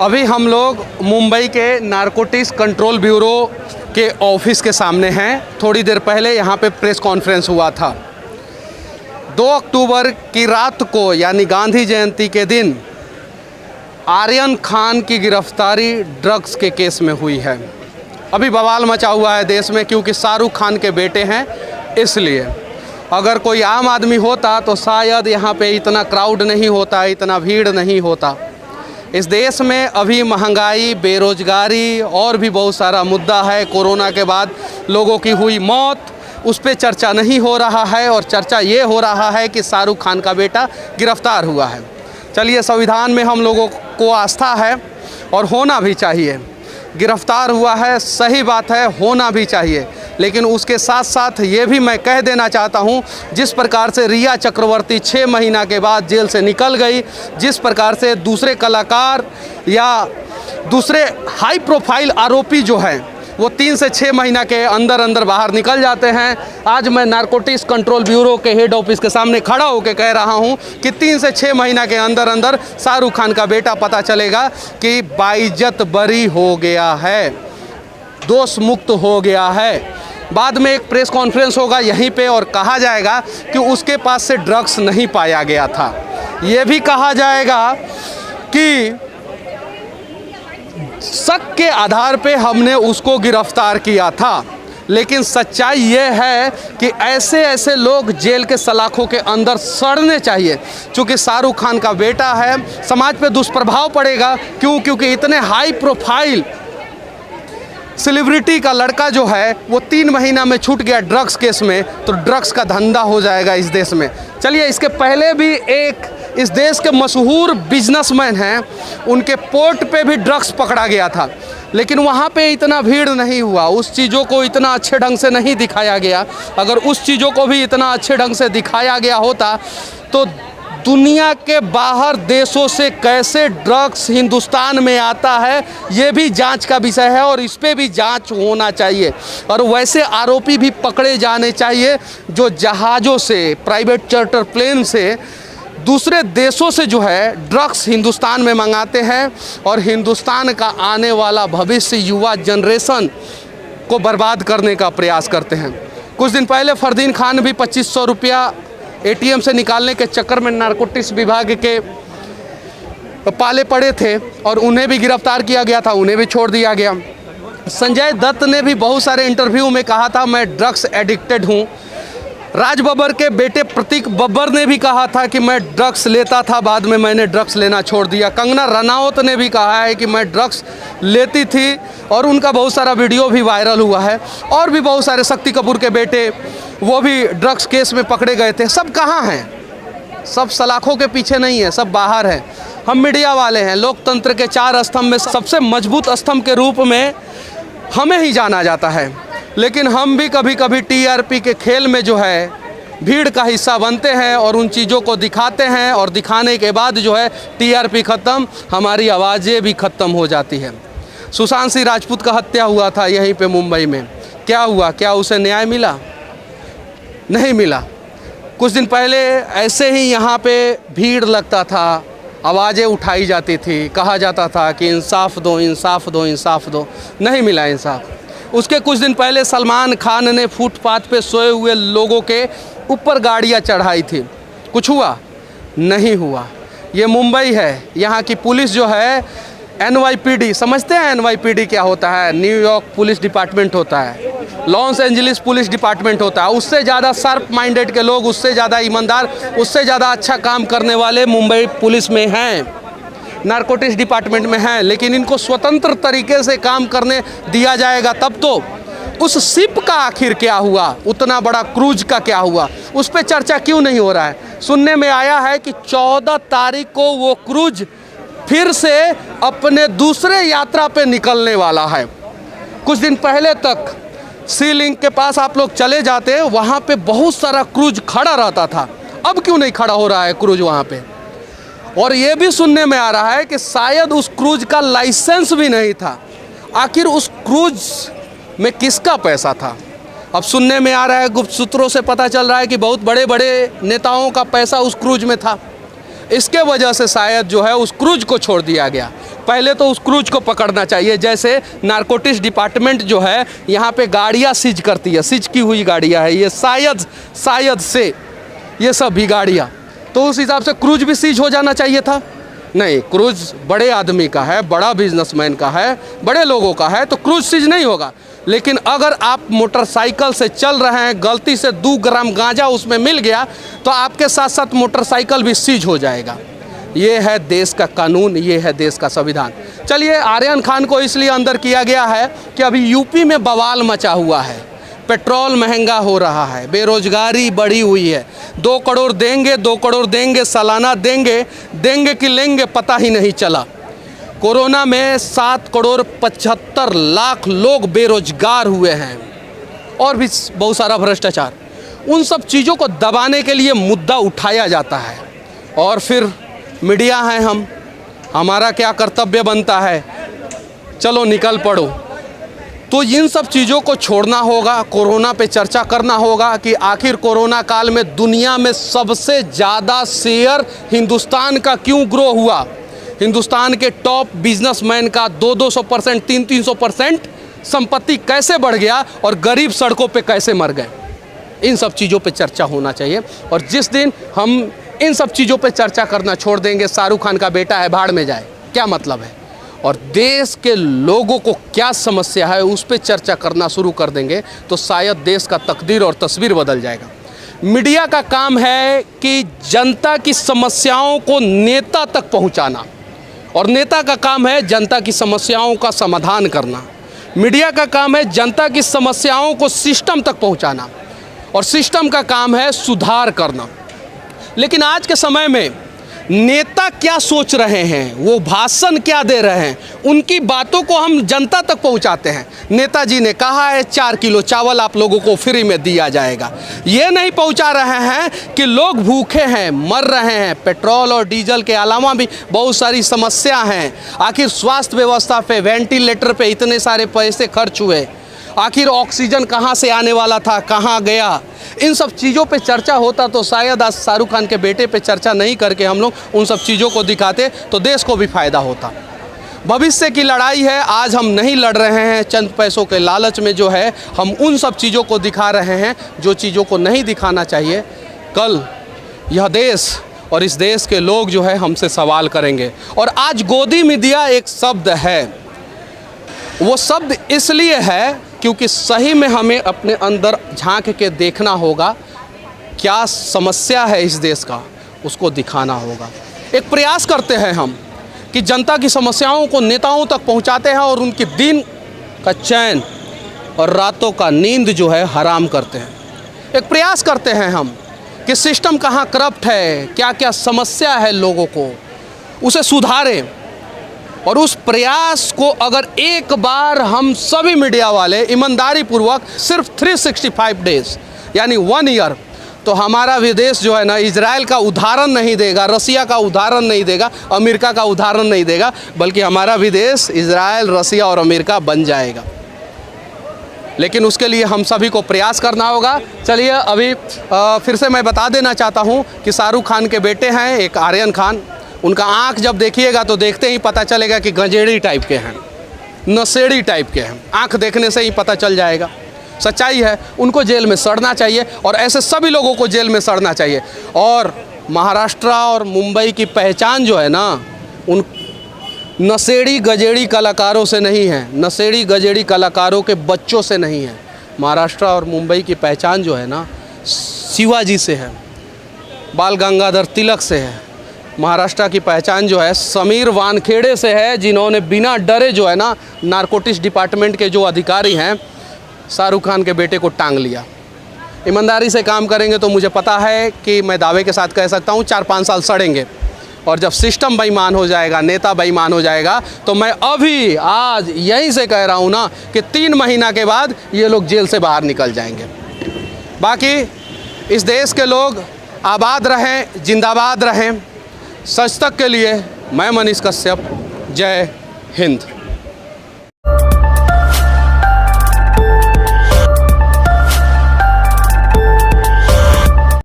अभी हम लोग मुंबई के नारकोटिक्स कंट्रोल ब्यूरो के ऑफिस के सामने हैं। थोड़ी देर पहले यहाँ पे प्रेस कॉन्फ्रेंस हुआ था। 2 अक्टूबर की रात को यानी गांधी जयंती के दिन आर्यन खान की गिरफ्तारी ड्रग्स के केस में हुई है। अभी बवाल मचा हुआ है देश में, क्योंकि शाहरुख खान के बेटे हैं, इसलिए। अगर कोई आम आदमी होता तो शायद यहाँ पे इतना क्राउड नहीं होता, इतना भीड़ नहीं होता। इस देश में अभी महंगाई, बेरोजगारी और भी बहुत सारा मुद्दा है। कोरोना के बाद लोगों की हुई मौत, उस पर चर्चा नहीं हो रहा है, और चर्चा ये हो रहा है कि शाहरुख खान का बेटा गिरफ्तार हुआ है। चलिए, संविधान में हम लोगों को आस्था है और होना भी चाहिए। गिरफ्तार हुआ है, सही बात है, होना भी चाहिए। लेकिन उसके साथ साथ ये भी मैं कह देना चाहता हूँ, जिस प्रकार से रिया चक्रवर्ती 6 महीना के बाद जेल से निकल गई, जिस प्रकार से दूसरे कलाकार या दूसरे हाई प्रोफाइल आरोपी जो हैं वो 3 से 6 महीना के अंदर अंदर बाहर निकल जाते हैं। आज मैं नारकोटिक्स कंट्रोल ब्यूरो के हेड ऑफिस के सामने खड़ा होकर कह रहा हूं कि 3 से 6 महीना के अंदर अंदर शाहरुख खान का बेटा पता चलेगा कि बाइज्जत बरी हो गया है, दोष मुक्त हो गया है। बाद में एक प्रेस कॉन्फ्रेंस होगा यहीं पे और कहा जाएगा कि उसके पास से ड्रग्स नहीं पाया गया था। ये भी कहा जाएगा कि शक के आधार पे हमने उसको गिरफ्तार किया था। लेकिन सच्चाई ये है कि ऐसे ऐसे लोग जेल के सलाखों के अंदर सड़ने चाहिए। चूँकि शाहरुख खान का बेटा है, समाज पे दुष्प्रभाव पड़ेगा। क्यों? क्योंकि इतने हाई प्रोफाइल सेलिब्रिटी का लड़का जो है वो 3 महीना में छूट गया ड्रग्स केस में, तो ड्रग्स का धंधा हो जाएगा इस देश में। चलिए, इसके पहले भी एक इस देश के मशहूर बिजनेसमैन हैं, उनके पोर्ट पे भी ड्रग्स पकड़ा गया था, लेकिन वहाँ पे इतना भीड़ नहीं हुआ, उस चीज़ों को इतना अच्छे ढंग से नहीं दिखाया गया। अगर उस चीज़ों को भी इतना अच्छे ढंग से दिखाया गया होता तो दुनिया के बाहर देशों से कैसे ड्रग्स हिंदुस्तान में आता है ये भी जांच का विषय है, और इस पे भी जांच होना चाहिए। और वैसे आरोपी भी पकड़े जाने चाहिए जो जहाज़ों से, प्राइवेट चार्टर प्लेन से, दूसरे देशों से जो है ड्रग्स हिंदुस्तान में मंगाते हैं और हिंदुस्तान का आने वाला भविष्य, युवा जनरेशन को बर्बाद करने का प्रयास करते हैं। कुछ दिन पहले फरदीन खान भी 2500 रुपया ATM से निकालने के चक्कर में नारकोटिक्स विभाग के पाले पड़े थे और उन्हें भी गिरफ्तार किया गया था, उन्हें भी छोड़ दिया गया। संजय दत्त ने भी बहुत सारे इंटरव्यू में कहा था मैं ड्रग्स एडिक्टेड हूँ। राज बब्बर के बेटे प्रतीक बब्बर ने भी कहा था कि मैं ड्रग्स लेता था, बाद में मैंने ड्रग्स लेना छोड़ दिया। कंगना रनौत ने भी कहा है कि मैं ड्रग्स लेती थी, और उनका बहुत सारा वीडियो भी वायरल हुआ है। और भी बहुत सारे, शक्ति कपूर के बेटे, वो भी ड्रग्स केस में पकड़े गए थे। सब कहाँ हैं? सब सलाखों के पीछे नहीं है, सब बाहर हैं। हम मीडिया वाले हैं, लोकतंत्र के 4 स्तंभ में सबसे मजबूत स्तंभ के रूप में हमें ही जाना जाता है। लेकिन हम भी कभी कभी TRP के खेल में जो है भीड़ का हिस्सा बनते हैं और उन चीज़ों को दिखाते हैं, और दिखाने के बाद जो है TRP ख़त्म, हमारी आवाज़ें भी ख़त्म हो जाती है। सुशांत सिंह राजपूत का हत्या हुआ था यहीं पे मुंबई में। क्या हुआ? क्या उसे न्याय मिला? नहीं मिला। कुछ दिन पहले ऐसे ही यहाँ पे भीड़ लगता था, आवाज़ें उठाई जाती थी, कहा जाता था कि इंसाफ दो, इंसाफ दो, इंसाफ दो। नहीं मिला इंसाफ। उसके कुछ दिन पहले सलमान खान ने फुटपाथ पे सोए हुए लोगों के ऊपर गाड़ियाँ चढ़ाई थी। कुछ हुआ? नहीं हुआ। ये मुंबई है, यहाँ की पुलिस जो है NYPD, समझते हैं NYPD क्या होता है? न्यूयॉर्क पुलिस डिपार्टमेंट होता है, लॉस एंजलिस पुलिस डिपार्टमेंट होता है। उससे ज़्यादा शार्प माइंडेड के लोग, उससे ज़्यादा ईमानदार, उससे ज़्यादा अच्छा काम करने वाले मुंबई पुलिस में हैं, नारकोटिक्स डिपार्टमेंट में हैं। लेकिन इनको स्वतंत्र तरीके से काम करने दिया जाएगा तब तो। उस शिप का आखिर क्या हुआ? उतना बड़ा क्रूज का क्या हुआ? उस पर चर्चा क्यों नहीं हो रहा है? सुनने में आया है कि 14 तारीख को वो क्रूज फिर से अपने दूसरे यात्रा पे निकलने वाला है। कुछ दिन पहले तक सी लिंक के पास आप लोग चले जाते, वहाँ पे बहुत सारा क्रूज खड़ा रहता था। अब क्यों नहीं खड़ा हो रहा है क्रूज वहाँ पे? और ये भी सुनने में आ रहा है कि शायद उस क्रूज का लाइसेंस भी नहीं था। आखिर उस क्रूज में किसका पैसा था? अब सुनने में आ रहा है, गुप्त सूत्रों से पता चल रहा है कि बहुत बड़े बड़े नेताओं का पैसा उस क्रूज में था। इसके वजह से शायद जो है उस क्रूज को छोड़ दिया गया। पहले तो उस क्रूज को पकड़ना चाहिए। जैसे नारकोटिक्स डिपार्टमेंट जो है यहाँ पे गाड़ियाँ सीज करती है, सीज की हुई गाड़ियाँ है ये, शायद से ये सब भी गाड़ियाँ, तो उस हिसाब से क्रूज भी सीज हो जाना चाहिए था। नहीं, क्रूज बड़े आदमी का है, बड़ा बिजनेसमैन का है, बड़े लोगों का है, तो क्रूज सीज नहीं होगा। लेकिन अगर आप मोटरसाइकिल से चल रहे हैं, गलती से 2 ग्राम गांजा उसमें मिल गया तो आपके साथ साथ मोटरसाइकिल भी सीज हो जाएगा। ये है देश का कानून, ये है देश का संविधान। चलिए, आर्यन खान को इसलिए अंदर किया गया है कि अभी यूपी में बवाल मचा हुआ है, पेट्रोल महंगा हो रहा है, बेरोजगारी बढ़ी हुई है। 2 करोड़ देंगे, 2 करोड़ देंगे, सालाना देंगे कि लेंगे पता ही नहीं चला। कोरोना में 7 करोड़ 75 लाख लोग बेरोजगार हुए हैं और भी बहुत सारा भ्रष्टाचार। उन सब चीज़ों को दबाने के लिए मुद्दा उठाया जाता है और फिर मीडिया है, हमारा क्या कर्तव्य बनता है, चलो निकल पड़ो। तो इन सब चीज़ों को छोड़ना होगा, कोरोना पे चर्चा करना होगा कि आखिर कोरोना काल में दुनिया में सबसे ज़्यादा शेयर हिंदुस्तान का क्यों ग्रो हुआ। हिंदुस्तान के टॉप बिजनेसमैन का 200-200%, 300-300% संपत्ति कैसे बढ़ गया और गरीब सड़कों पे कैसे मर गए। इन सब चीज़ों पे चर्चा होना चाहिए। और जिस दिन हम इन सब चीज़ों पे चर्चा करना छोड़ देंगे, शाहरुख खान का बेटा है भाड़ में जाए, क्या मतलब है, और देश के लोगों को क्या समस्या है उस पर चर्चा करना शुरू कर देंगे तो शायद देश का तकदीर और तस्वीर बदल जाएगा। मीडिया का काम है कि जनता की समस्याओं को नेता तक पहुंचाना, और नेता का काम है जनता की समस्याओं का समाधान करना। मीडिया का काम है जनता की समस्याओं को सिस्टम तक पहुंचाना, और सिस्टम का काम है सुधार करना। लेकिन आज के समय में नेता क्या सोच रहे हैं, वो भाषण क्या दे रहे हैं, उनकी बातों को हम जनता तक पहुंचाते हैं। नेताजी ने कहा है 4 किलो चावल आप लोगों को फ्री में दिया जाएगा, ये नहीं पहुंचा रहे हैं कि लोग भूखे हैं, मर रहे हैं। पेट्रोल और डीजल के अलावा भी बहुत सारी समस्या हैं। आखिर स्वास्थ्य व्यवस्था पे, वेंटिलेटर पे इतने सारे पैसे खर्च हुए, आखिर ऑक्सीजन कहाँ से आने वाला था, कहाँ गया। इन सब चीज़ों पे चर्चा होता तो शायद आज शाहरुख खान के बेटे पे चर्चा नहीं करके हम लोग उन सब चीज़ों को दिखाते तो देश को भी फ़ायदा होता। भविष्य की लड़ाई है, आज हम नहीं लड़ रहे हैं चंद पैसों के लालच में, जो है हम उन सब चीज़ों को दिखा रहे हैं जो चीज़ों को नहीं दिखाना चाहिए। कल यह देश और इस देश के लोग जो है हमसे सवाल करेंगे। और आज गोदी मीडिया एक शब्द है, वो शब्द इसलिए है क्योंकि सही में हमें अपने अंदर झांक के देखना होगा, क्या समस्या है इस देश का, उसको दिखाना होगा। एक प्रयास करते हैं हम कि जनता की समस्याओं को नेताओं तक पहुंचाते हैं और उनकी दिन का चैन और रातों का नींद जो है हराम करते हैं। एक प्रयास करते हैं हम कि सिस्टम कहाँ करप्ट है, क्या क्या समस्या है लोगों को, उसे सुधारें। और उस प्रयास को अगर एक बार हम सभी मीडिया वाले ईमानदारी पूर्वक सिर्फ 365 डेज यानी 1 ईयर, तो हमारा विदेश जो है ना इजराइल का उदाहरण नहीं देगा, रसिया का उदाहरण नहीं देगा, अमेरिका का उदाहरण नहीं देगा, बल्कि हमारा विदेश इजराइल, रसिया और अमेरिका बन जाएगा। लेकिन उसके लिए हम सभी को प्रयास करना होगा। चलिए, अभी फिर से मैं बता देना चाहता हूँ कि शाहरुख खान के बेटे हैं एक आर्यन खान। उनका आँख जब देखिएगा तो देखते ही पता चलेगा कि गंजेड़ी टाइप के हैं, नशेड़ी टाइप के हैं, आँख देखने से ही पता चल जाएगा। सच्चाई है, उनको जेल में सड़ना चाहिए और ऐसे सभी लोगों को जेल में सड़ना चाहिए। और महाराष्ट्र और मुंबई की पहचान जो है ना, उन नशेड़ी गजेड़ी कलाकारों से नहीं है, नशेड़ी गजेड़ी कलाकारों के बच्चों से नहीं है। महाराष्ट्र और मुंबई की पहचान जो है ना शिवाजी से है, बाल गंगाधर तिलक से है। महाराष्ट्र की पहचान जो है समीर वानखेड़े से है, जिन्होंने बिना डरे जो है ना नारकोटिक्स डिपार्टमेंट के जो अधिकारी हैं शाहरुख खान के बेटे को टांग लिया। ईमानदारी से काम करेंगे तो मुझे पता है कि मैं दावे के साथ कह सकता हूँ 4-5 साल सड़ेंगे। और जब सिस्टम बेईमान हो जाएगा, नेता बेईमान हो जाएगा, तो मैं अभी आज यहीं से कह रहा हूँ ना कि 3 महीना के बाद ये लोग जेल से बाहर निकल जाएंगे। बाकी इस देश के लोग आबाद रहें, जिंदाबाद रहें। सच तक के लिए मैं मनीष कश्यप, जय हिंद।